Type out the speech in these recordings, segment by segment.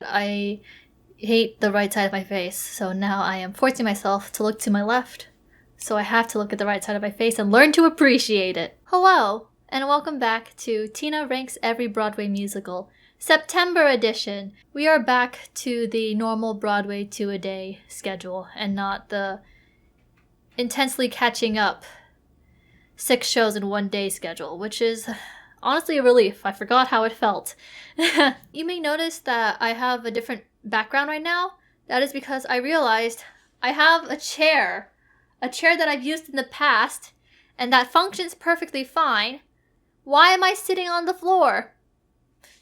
I hate the right side of my face, so now I am forcing myself to look to my left. So I have to look at the right side of my face and learn to appreciate it. Hello, and welcome back to Tina Ranks Every Broadway Musical, September edition. We are back to the normal Broadway 2-a-day schedule, and not the intensely catching up 6 shows in 1 day schedule, which is honestly a relief. I forgot how it felt. You may notice that I have a different background right now. That is because I realized I have a chair that I've used in the past, and that functions perfectly fine. Why am I sitting on the floor?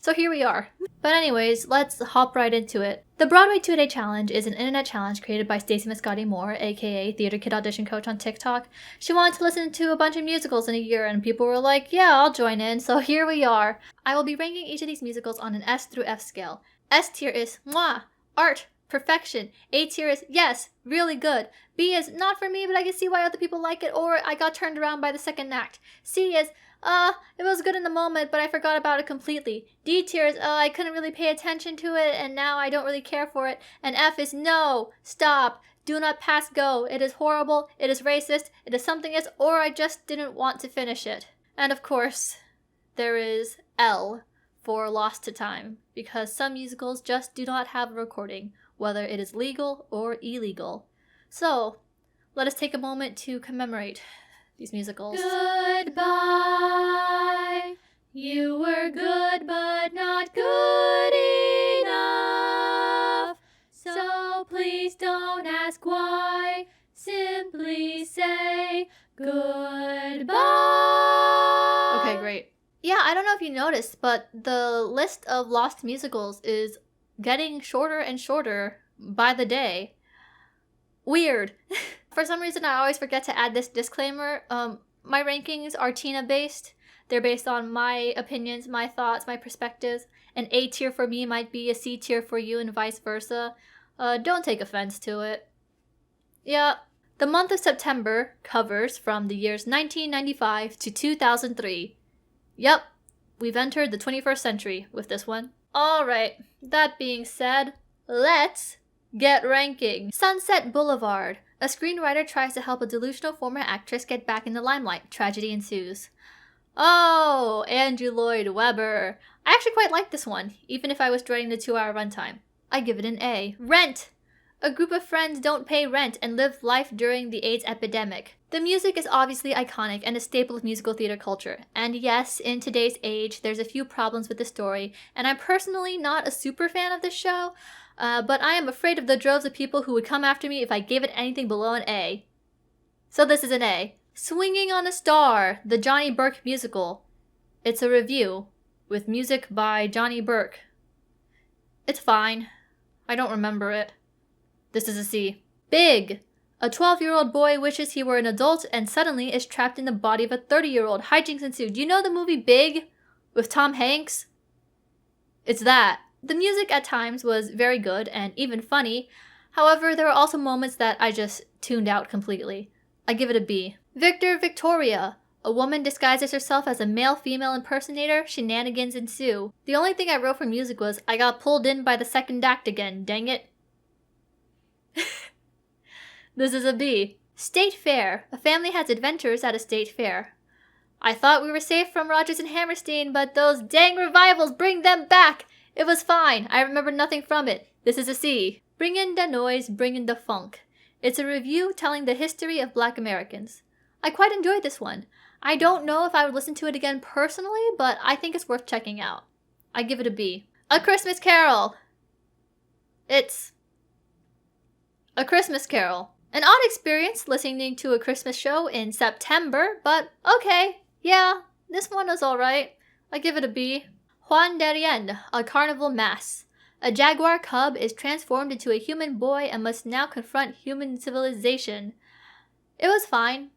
So here we are. But anyways, let's hop right into it. The Broadway 2-a-day challenge is an internet challenge created by Stacey Mascotti Moore, aka Theater Kid Audition Coach on TikTok. She wanted to listen to a bunch of musicals in a year, and people were like, yeah, I'll join in, so here we are. I will be ranking each of these musicals on an S through F scale. S tier is mwah, art, perfection. A tier is yes, really good. B is not for me, but I can see why other people like it, or I got turned around by the second act. C is it was good in the moment, but I forgot about it completely. D tier is, I couldn't really pay attention to it, and now I don't really care for it. And F is, no, stop, do not pass go. It is horrible, it is racist, it is something else, or I just didn't want to finish it. And of course, there is L for lost to time, because some musicals just do not have a recording, whether it is legal or illegal. So, let us take a moment to commemorate these musicals. Goodbye, you were good but not good enough. So please don't ask why, simply say goodbye. Okay, great. Yeah, I don't know if you noticed, but the list of lost musicals is getting shorter and shorter by the day. Weird. For some reason, I always forget to add this disclaimer. My rankings are Tina-based. They're based on my opinions, my thoughts, my perspectives. An A tier for me might be a C tier for you and vice versa. Don't take offense to it. Yeah, the month of September covers from the years 1995 to 2003. Yep, we've entered the 21st century with this one. Alright, that being said, let's get ranking. Sunset Boulevard. A screenwriter tries to help a delusional former actress get back in the limelight. Tragedy ensues. Oh, Andrew Lloyd Webber. I actually quite like this one, even if I was dreading the 2-hour runtime. I give it an A. Rent. A group of friends don't pay rent and live life during the AIDS epidemic. The music is obviously iconic and a staple of musical theater culture. And yes, in today's age, there's a few problems with the story, and I'm personally not a super fan of this show, but I am afraid of the droves of people who would come after me if I gave it anything below an A. So this is an A. Swinging on a Star, the Johnny Burke musical. It's a review, with music by Johnny Burke. It's fine. I don't remember it. This is a C. Big. A 12-year-old boy wishes he were an adult and suddenly is trapped in the body of a 30-year-old. Hijinks ensue. Do you know the movie Big? With Tom Hanks? It's that. The music at times was very good and even funny. However, there were also moments that I just tuned out completely. I give it a B. Victor Victoria. A woman disguises herself as a male-female impersonator. Shenanigans ensue. The only thing I wrote for music was, I got pulled in by the second act again, dang it. This is a B. State Fair. A family has adventures at a state fair. I thought we were safe from Rodgers and Hammerstein, but those dang revivals bring them back. It was fine. I remember nothing from it. This is a C. Bring in the noise, bring in the funk. It's a review telling the history of Black Americans. I quite enjoyed this one. I don't know if I would listen to it again personally, but I think it's worth checking out. I give it a B. A Christmas Carol. It's A Christmas Carol. An odd experience listening to a Christmas show in September, but okay. Yeah, this one is alright. I give it a B. Juan de Rien, a carnival mass. A jaguar cub is transformed into a human boy and must now confront human civilization. It was fine.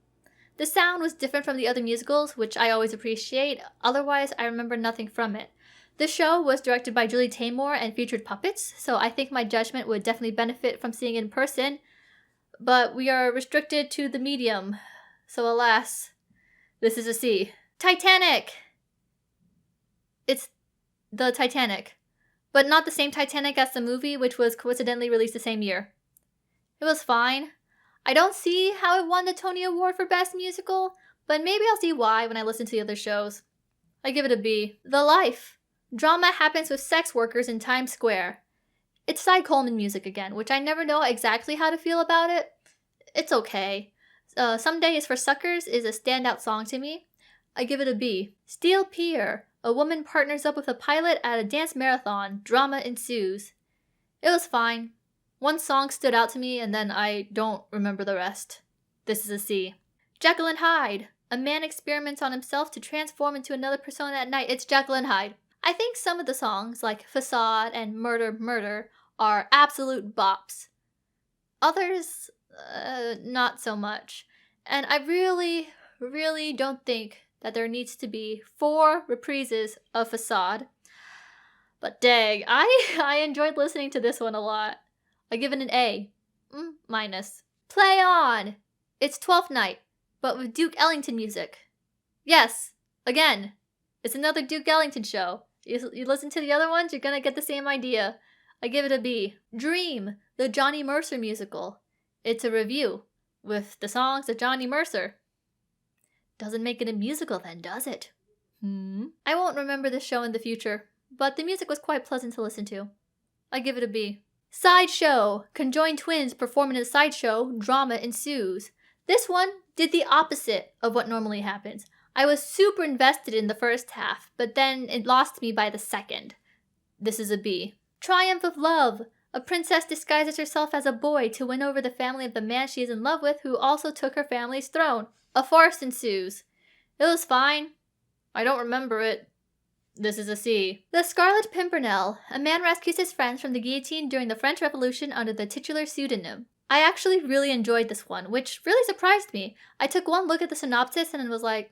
The sound was different from the other musicals, which I always appreciate. Otherwise, I remember nothing from it. The show was directed by Julie Taymor and featured puppets, so I think my judgment would definitely benefit from seeing it in person. But we are restricted to the medium, so alas, this is a C. Titanic! It's the Titanic. but not the same Titanic as the movie, which was coincidentally released the same year. It was fine. I don't see how it won the Tony Award for Best Musical, but maybe I'll see why when I listen to the other shows. I give it a B. The Life. Drama happens with sex workers in Times Square. It's Cy Coleman music again, which I never know exactly how to feel about it. It's okay. Some Days for Suckers is a standout song to me. I give it a B. Steel Pier. A woman partners up with a pilot at a dance marathon. Drama ensues. It was fine. One song stood out to me, and then I don't remember the rest. This is a C. Jekyll and Hyde. A man experiments on himself to transform into another persona at night. It's Jekyll and Hyde. I think some of the songs, like Facade and Murder, Murder, are absolute bops. Others, not so much. And I really, really don't think that there needs to be 4 reprises of Facade. But dang, I enjoyed listening to this one a lot. I give it an A. Minus. Play On! It's Twelfth Night, but with Duke Ellington music. Yes, again, it's another Duke Ellington show. You listen to the other ones, you're gonna get the same idea. I give it a B. Dream, the Johnny Mercer musical. It's a review, with the songs of Johnny Mercer. Doesn't make it a musical then, does it? I won't remember this show in the future, but the music was quite pleasant to listen to. I give it a B. Sideshow. Conjoined twins perform in a sideshow. Drama ensues. This one did the opposite of what normally happens. I was super invested in the first half, but then it lost me by the second. This is a B. Triumph of Love. A princess disguises herself as a boy to win over the family of the man she is in love with, who also took her family's throne. A farce ensues. It was fine. I don't remember it. This is a C. The Scarlet Pimpernell. A man rescues his friends from the guillotine during the French Revolution under the titular pseudonym. I actually really enjoyed this one, which really surprised me. I took one look at the synopsis and was like,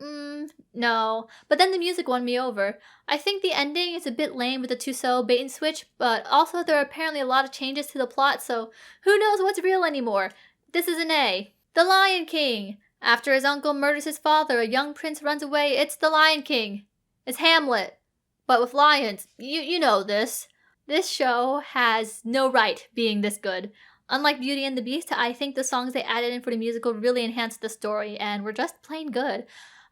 no. But then the music won me over. I think the ending is a bit lame with the Tussaud bait and switch, but also there are apparently a lot of changes to the plot, so who knows what's real anymore. This is an A. The Lion King. After his uncle murders his father, a young prince runs away. It's the Lion King. It's Hamlet. But with lions. You know this. This show has no right being this good. Unlike Beauty and the Beast, I think the songs they added in for the musical really enhanced the story and were just plain good.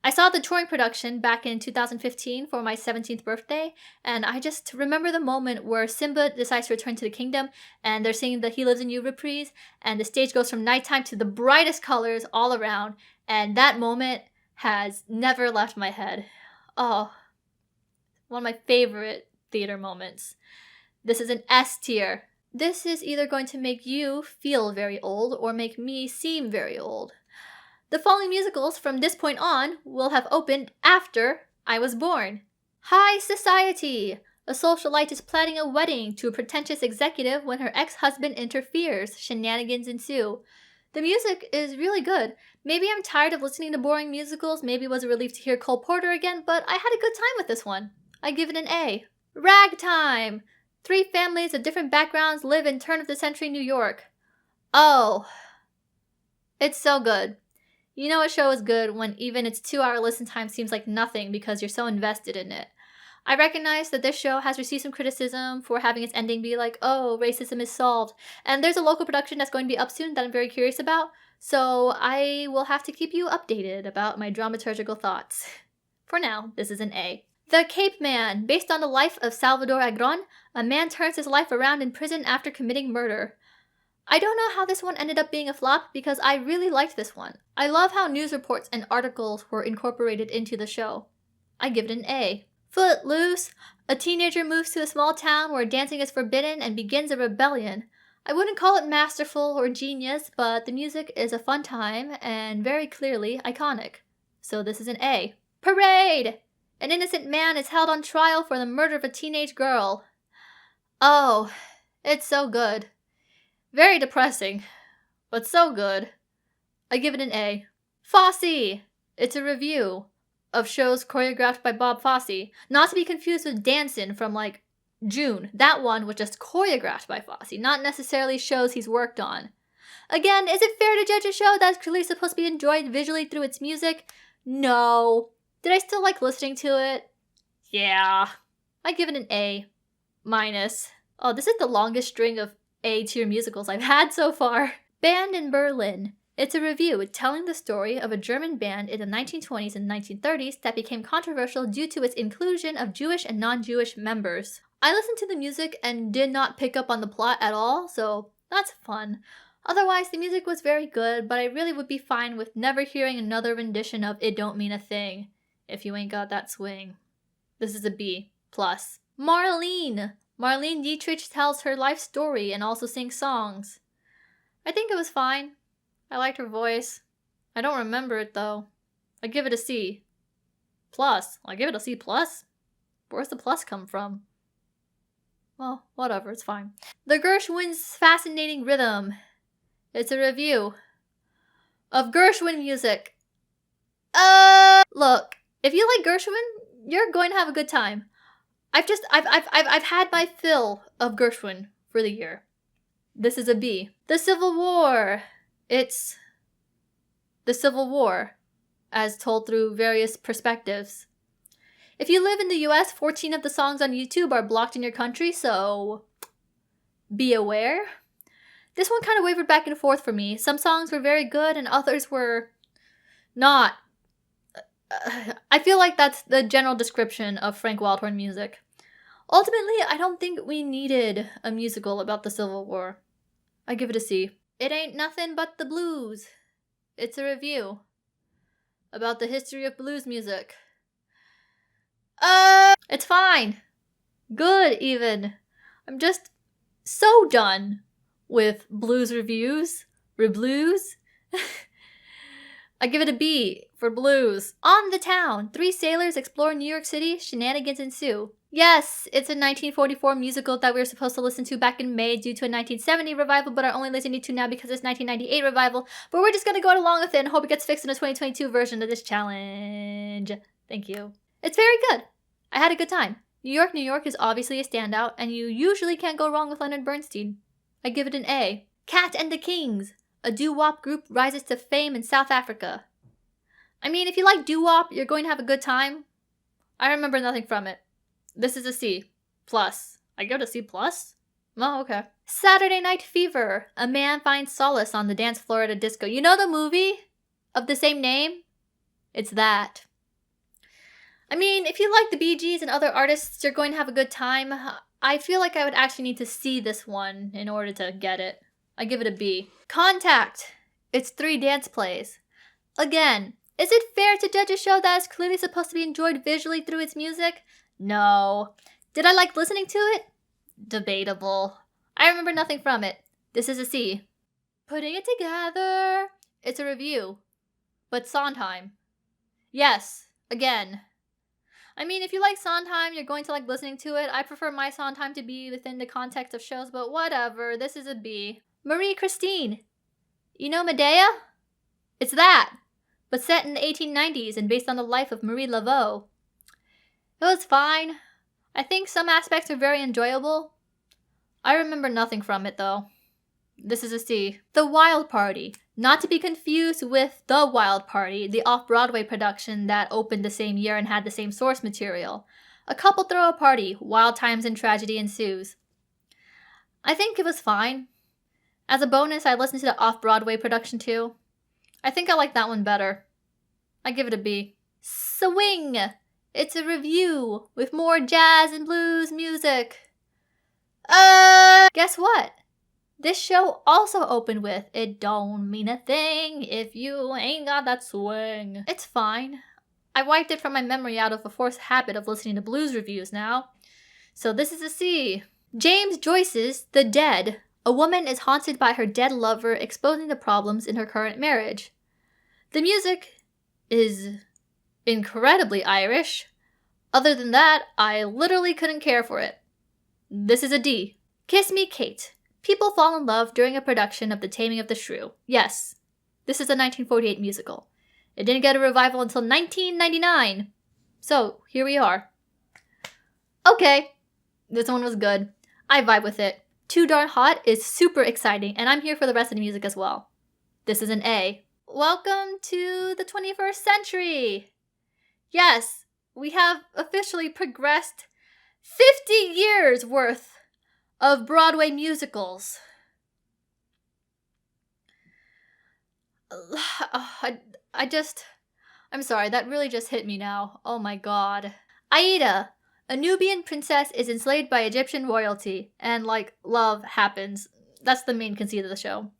I saw the touring production back in 2015 for my 17th birthday, and I just remember the moment where Simba decides to return to the kingdom, and they're singing the He Lives in You reprise, and the stage goes from nighttime to the brightest colors all around, and that moment has never left my head. Oh, one of my favorite theater moments. This is an S tier. This is either going to make you feel very old or make me seem very old. The following musicals from this point on will have opened after I was born. High Society. A socialite is planning a wedding to a pretentious executive when her ex-husband interferes. Shenanigans ensue. The music is really good. Maybe I'm tired of listening to boring musicals. Maybe it was a relief to hear Cole Porter again, but I had a good time with this one. I give it an A. Ragtime. 3 families of different backgrounds live in turn-of-the-century New York. Oh, it's so good. You know a show is good when even its 2-hour listen time seems like nothing because you're so invested in it. I recognize that this show has received some criticism for having its ending be like, oh, racism is solved. And there's a local production that's going to be up soon that I'm very curious about, so I will have to keep you updated about my dramaturgical thoughts. For now, this is an A. The Cape Man. Based on the life of Salvador Agron, a man turns his life around in prison after committing murder. I don't know how this one ended up being a flop because I really liked this one. I love how news reports and articles were incorporated into the show. I give it an A. Footloose. A teenager moves to a small town where dancing is forbidden and begins a rebellion. I wouldn't call it masterful or genius, but the music is a fun time and very clearly iconic. So this is an A. Parade. An innocent man is held on trial for the murder of a teenage girl. Oh, it's so good. Very depressing, but so good. I give it an A. Fosse. It's a review of shows choreographed by Bob Fosse. Not to be confused with Dancin' from like June. That one was just choreographed by Fosse, not necessarily shows he's worked on. Again, is it fair to judge a show that's clearly supposed to be enjoyed visually through its music? No. Did I still like listening to it? Yeah. I give it an A. minus. Oh, this is the longest string of A-tier musicals I've had so far. Band in Berlin. It's a review telling the story of a German band in the 1920s and 1930s that became controversial due to its inclusion of Jewish and non-Jewish members. I listened to the music and did not pick up on the plot at all, so that's fun. Otherwise, the music was very good, but I really would be fine with never hearing another rendition of It Don't Mean a Thing if you ain't got that swing. This is a B+. Marlene. Marlene Dietrich tells her life story and also sings songs. I think it was fine. I liked her voice. I don't remember it though. I give it a C+. I give it a C+. Where's the plus come from? Well, whatever, it's fine. The Gershwin's Fascinating Rhythm. It's a review of Gershwin music. Look, if you like Gershwin, you're going to have a good time. I've had my fill of Gershwin for the year. This is a B. The Civil War. It's the Civil War, as told through various perspectives. If you live in the US, 14 of the songs on YouTube are blocked in your country, so be aware. This one kind of wavered back and forth for me. Some songs were very good and others were not. I feel like that's the general description of Frank Wildhorn music. Ultimately, I don't think we needed a musical about the Civil War. I give it a C. It Ain't Nothing But the Blues. It's a review about the history of blues music. It's fine. Good, even. I'm just so done with blues reviews. Reblues. I give it a B for blues. On the Town. 3 sailors explore New York City. Shenanigans ensue. Yes, it's a 1944 musical that we were supposed to listen to back in May due to a 1970 revival, but are only listening to now because it's 1998 revival. But we're just going to go along with it and hope it gets fixed in a 2022 version of this challenge. Thank you. It's very good. I had a good time. New York is obviously a standout, and you usually can't go wrong with Leonard Bernstein. I give it an A. Cat and the Kings. A doo-wop group rises to fame in South Africa. I mean, if you like doo-wop, you're going to have a good time. I remember nothing from it. This is a C+. I give it a C+? Oh, okay. Saturday Night Fever. A man finds solace on the dance floor at a disco. You know the movie of the same name? It's that. I mean, if you like the Bee Gees and other artists, you're going to have a good time. I feel like I would actually need to see this one in order to get it. I give it a B. Contact. It's 3 dance plays. Again, is it fair to judge a show that is clearly supposed to be enjoyed visually through its music? No. Did I like listening to it? Debatable. I remember nothing from it. This is a C. Putting It Together. It's a review. But Sondheim. Yes. Again. I mean, if you like Sondheim, you're going to like listening to it. I prefer my Sondheim to be within the context of shows, but whatever. This is a B. Marie Christine. You know Medea? It's that, but set in the 1890s and based on the life of Marie Laveau. It was fine. I think some aspects are very enjoyable. I remember nothing from it, though. This is a C. The Wild Party. Not to be confused with The Wild Party, the off-Broadway production that opened the same year and had the same source material. A couple throw a party, wild times and tragedy ensues. I think it was fine. As a bonus, I listened to the off-Broadway production too. I think I like that one better. I give it a B. Swing! It's a review with more jazz and blues music. Guess what? This show also opened with It Don't Mean a Thing if you ain't got that swing. It's fine. I wiped it from my memory out of a forced habit of listening to blues reviews now. So this is a C. James Joyce's The Dead. A woman is haunted by her dead lover, exposing the problems in her current marriage. The music is incredibly Irish. Other than that, I literally couldn't care for it. This is a D. Kiss Me Kate. People fall in love during a production of The Taming of the Shrew. Yes, this is a 1948 musical. It didn't get a revival until 1999. So, here we are. Okay, this one was good. I vibe with it. Too Darn Hot is super exciting, and I'm here for the rest of the music as well. This is an A. Welcome to the 21st century! Yes, we have officially progressed 50 years worth of Broadway musicals. I'm sorry, that really just hit me now. Oh my god. Aida, a Nubian princess, is enslaved by Egyptian royalty, and, love happens. That's the main conceit of the show.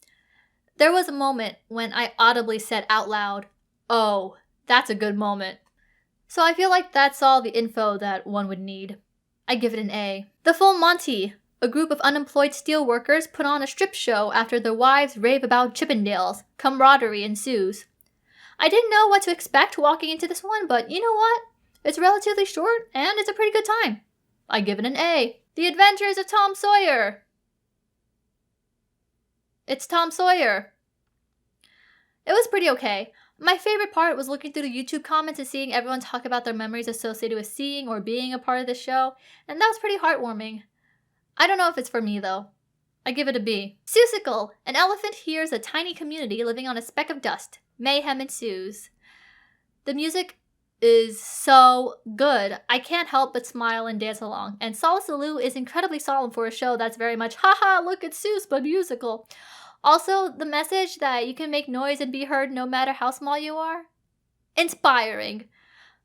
There was a moment when I audibly said out loud, "Oh, that's a good moment." So I feel like that's all the info that one would need. I give it an A. The Full Monty. A group of unemployed steel workers put on a strip show after their wives rave about Chippendales. Camaraderie ensues. I didn't know what to expect walking into this one, but you know what? It's relatively short, and it's a pretty good time. I give it an A. The Adventures of Tom Sawyer. It's Tom Sawyer. It was pretty okay. My favorite part was looking through the YouTube comments and seeing everyone talk about their memories associated with seeing or being a part of the show, and that was pretty heartwarming. I don't know if it's for me, though. I give it a B. Seussical. An elephant hears a tiny community living on a speck of dust. Mayhem ensues. The music is so good. I can't help but smile and dance along. And Seussical is incredibly solemn for a show that's very much, haha, look at Seuss, but musical. Also, the message that you can make noise and be heard no matter how small you are. Inspiring.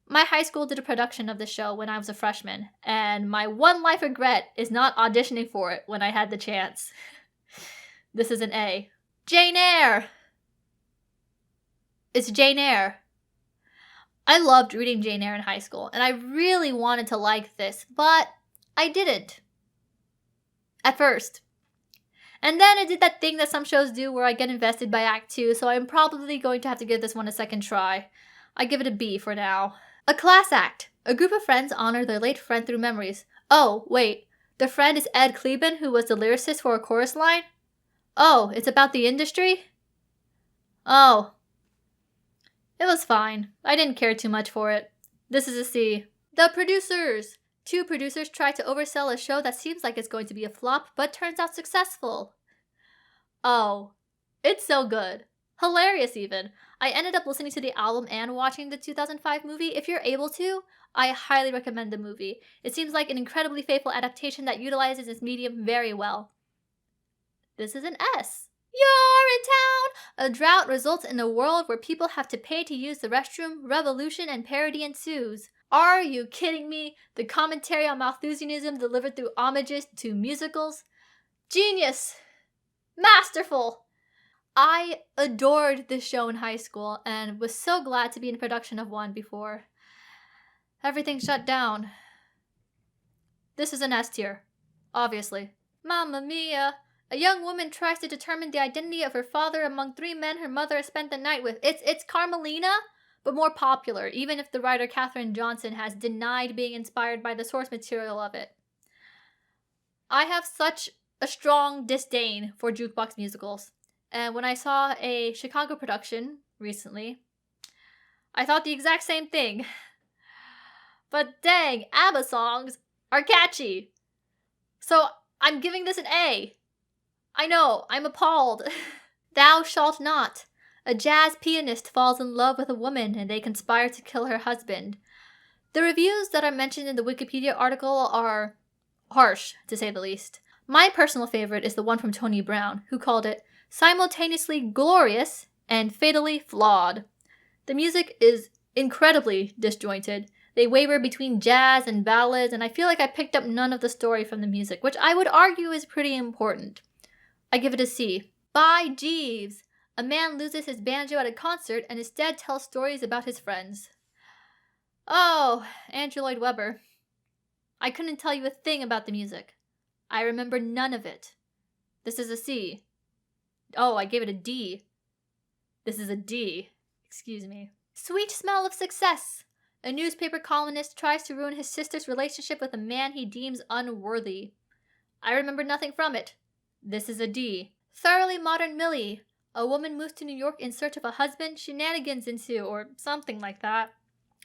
My high school did a production of the show when I was a freshman, and my one life regret is not auditioning for it when I had the chance. This is an A. Jane Eyre. It's Jane Eyre. I loved reading Jane Eyre in high school, and I really wanted to like this, but I didn't. At first. And then I did that thing that some shows do where I get invested by Act 2, so I'm probably going to have to give this one a second try. I give it a B for now. A class act. A group of friends honor their late friend through memories. Oh, wait. The friend is Ed Kleben, who was the lyricist for a chorus line? Oh, it's about the industry? Oh. It was fine. I didn't care too much for it. This is a C. The producers. 2 producers try to oversell a show that seems like it's going to be a flop, but turns out successful. Oh. It's so good. Hilarious, even. I ended up listening to the album and watching the 2005 movie. If you're able to, I highly recommend the movie. It seems like an incredibly faithful adaptation that utilizes its medium very well. This is an S. You're in town! A drought results in a world where people have to pay to use the restroom, revolution and parody ensues. Are you kidding me? The commentary on Malthusianism delivered through homages to musicals? Genius! Masterful! I adored this show in high school and was so glad to be in production of one before everything shut down. This is an S tier, obviously. Mamma mia! A young woman tries to determine the identity of her father among 3 men her mother has spent the night with. It's Carmelina, but more popular, even if the writer Katherine Johnson has denied being inspired by the source material of it. I have such a strong disdain for jukebox musicals. And when I saw a Chicago production recently, I thought the exact same thing. But dang, ABBA songs are catchy. So I'm giving this an A. I know, I'm appalled. Thou Shalt Not. A jazz pianist falls in love with a woman and they conspire to kill her husband. The reviews that are mentioned in the Wikipedia article are harsh, to say the least. My personal favorite is the one from Tony Brown, who called it simultaneously glorious and fatally flawed. The music is incredibly disjointed. They waver between jazz and ballads, and I feel like I picked up none of the story from the music, which I would argue is pretty important. I give it a C. By Jeeves. A man loses his banjo at a concert and instead tells stories about his friends. Oh, Andrew Lloyd Webber. I couldn't tell you a thing about the music. I remember none of it. This is a C. Oh, I gave it a D. This is a D. Excuse me. Sweet Smell of Success. A newspaper columnist tries to ruin his sister's relationship with a man he deems unworthy. I remember nothing from it. This is a D. Thoroughly Modern Millie. A woman moves to New York in search of a husband, shenanigans ensue, or something like that.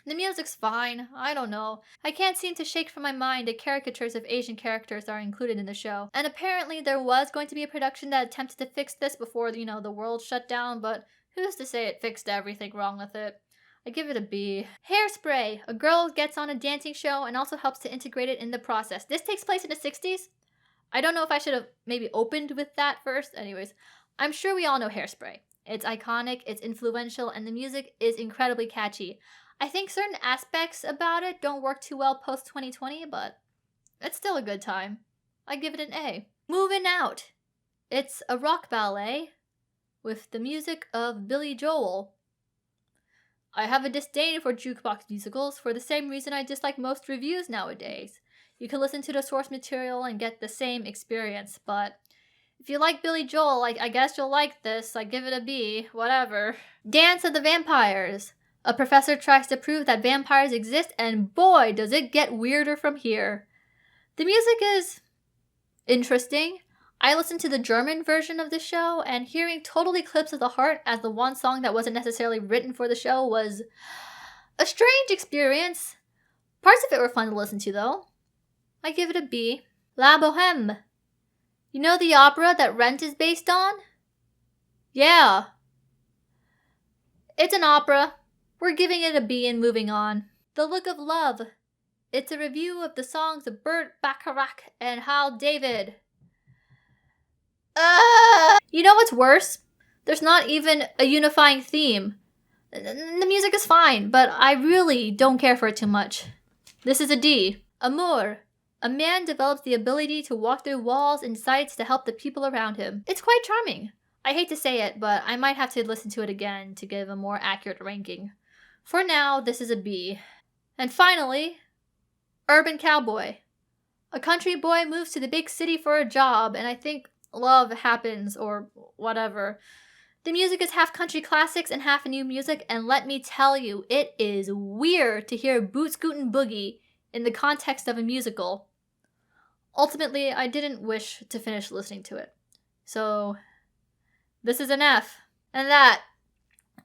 The music's fine. I don't know. I can't seem to shake from my mind the caricatures of Asian characters that are included in the show. And apparently there was going to be a production that attempted to fix this before, the world shut down, but who's to say it fixed everything wrong with it? I give it a B. Hairspray. A girl gets on a dancing show and also helps to integrate it in the process. This takes place in the 60s. I don't know if I should have maybe opened with that first. Anyways, I'm sure we all know Hairspray. It's iconic, it's influential, and the music is incredibly catchy. I think certain aspects about it don't work too well post-2020, but it's still a good time. I give it an A. Moving Out. It's a rock ballet with the music of Billy Joel. I have a disdain for jukebox musicals for the same reason I dislike most reviews nowadays. You can listen to the source material and get the same experience, but if you like Billy Joel, I guess you'll like this. I give it a B, whatever. Dance of the Vampires. A professor tries to prove that vampires exist, and boy, does it get weirder from here. The music is interesting. I listened to the German version of the show, and hearing Total Eclipse of the Heart as the one song that wasn't necessarily written for the show was a strange experience. Parts of it were fun to listen to, though. I give it a B. La Boheme. You know the opera that Rent is based on? Yeah. It's an opera. We're giving it a B and moving on. The Look of Love. It's a review of the songs of Burt Bacharach and Hal David. You know what's worse? There's not even a unifying theme. The music is fine, but I really don't care for it too much. This is a D. Amour. A man develops the ability to walk through walls and sights to help the people around him. It's quite charming. I hate to say it, but I might have to listen to it again to give a more accurate ranking. For now, this is a B. And finally, Urban Cowboy. A country boy moves to the big city for a job, and I think love happens, or whatever. The music is half country classics and half new music, and let me tell you, it is weird to hear Boot Scootin' Boogie in the context of a musical. Ultimately, I didn't wish to finish listening to it. So, this is an F. And that,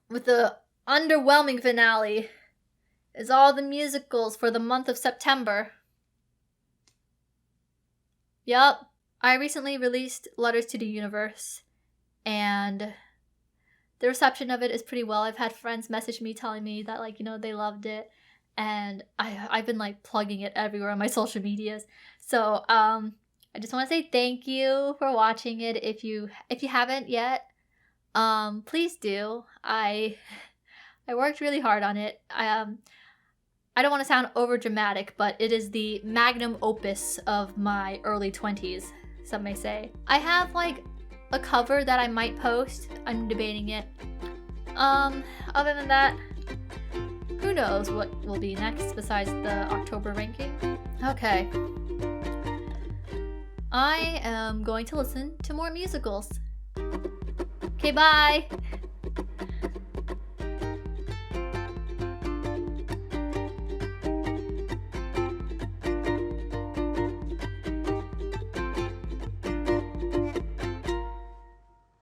with the underwhelming finale, is all the musicals for the month of September. Yup, I recently released Letters to the Universe, and the reception of it is pretty well. I've had friends message me telling me that, they loved it, and I've been, plugging it everywhere on my social medias. So, I just want to say thank you for watching it. If you haven't yet, please do. I worked really hard on it. I don't want to sound over dramatic, but it is the magnum opus of my early 20s, some may say. I have a cover that I might post. I'm debating it. Other than that, who knows what will be next besides the October ranking. Okay. I am going to listen to more musicals. Okay, bye!